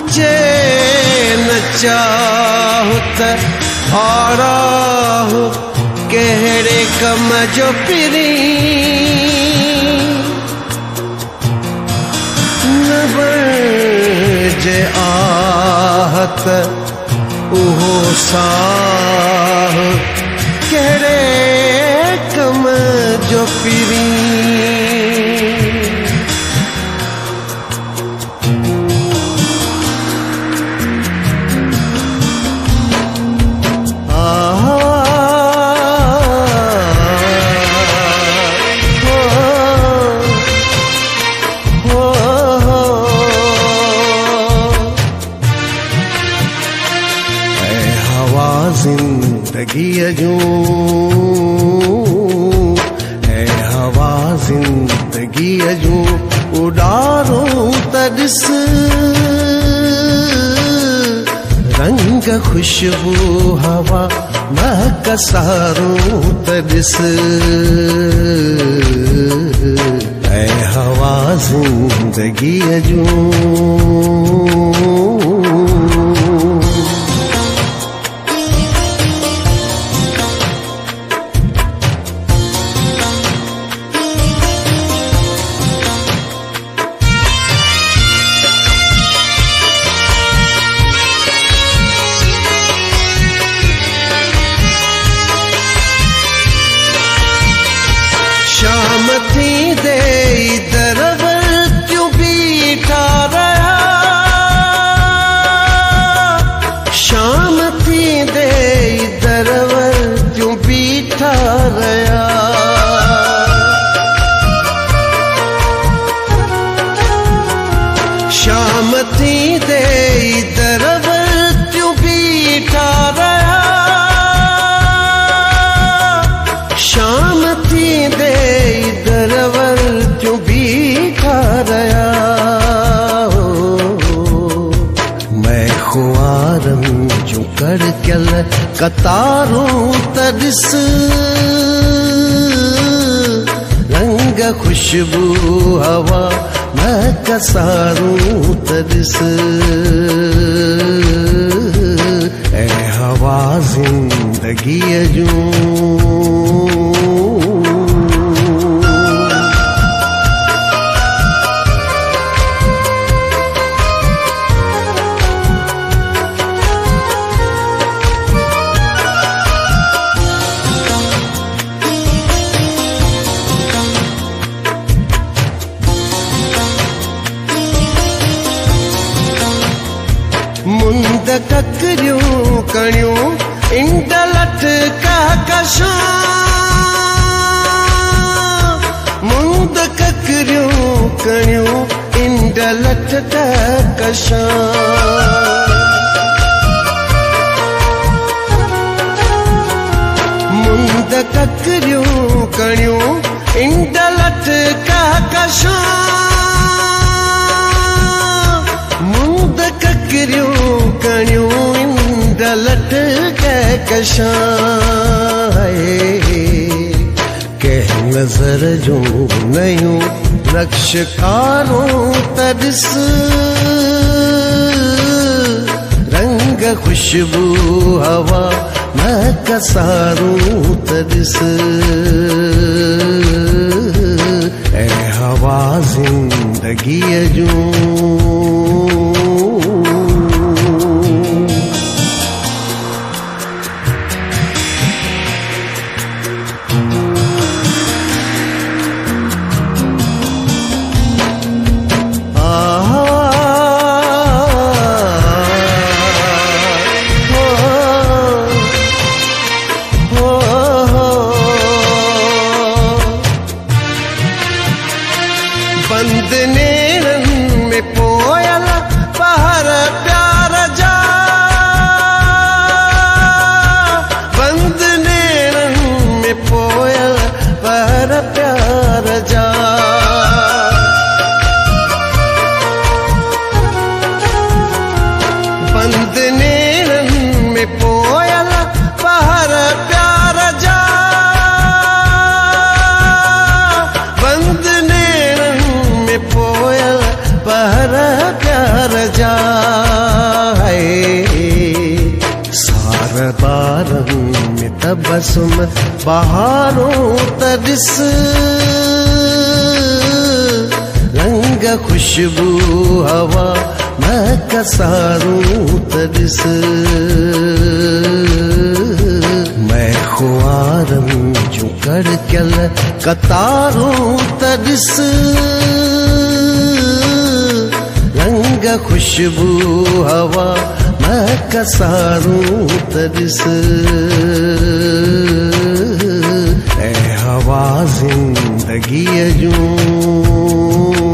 बचे न चाहत आराह केड़े कम जो पिरी न बजे आहत उहो साह केड़े कम जो पिरी जिंदगी अजूं है हवा जिंदगी अजूं उड़ारूं तड़िस रंग खुशबू हवा महक सारूं तड़िस है हवा जिंदगी अजूं शाम थी दे दरवर क्यों बीठा रहा शाम थी दे दरवर क्यों बीठा रहा शाम थी दे दरवर क्यों बीठा रहा शाम थी दे दरवर क्यों बीठा रहा मैं खुआरम जो कर कल कतारूं तड़िस रंग खुशबू हवा मैं कसारूं तड़िस ऐ हवा जिंदगी अजूं मुंद ककरियूं कणियूं इंड लट कहकशां मुंद ककरियूं कणियूं इंड लट कहकशां मुंद ककरियूं कणियूं इंड लट कहकशां मुंद ककरियूं कणियूं इंड लट कहकशां कह नजर जो नयूं नक्शकारूं तड़िस रंग खुशबू हवा महक सारूं तड़िस ऐ हवा जिंदगी अजूं बंद नेरन में पोयल पहर प्यार जा बंद नेरन में पोयल पहर प्यार जा बंद नेरन में पोयल पहर प्यार जा बंद नेरन में पोयल पहर प्यार जा कसम बहारों तरिस रंग खुशबू हवा मैं कसारूं तरिस मैं खुआरम जो कर कल कतारूं तरिस रंग खुशबू हवा मैं कसारूं तरिस ऐ हवा जिंदगी जूं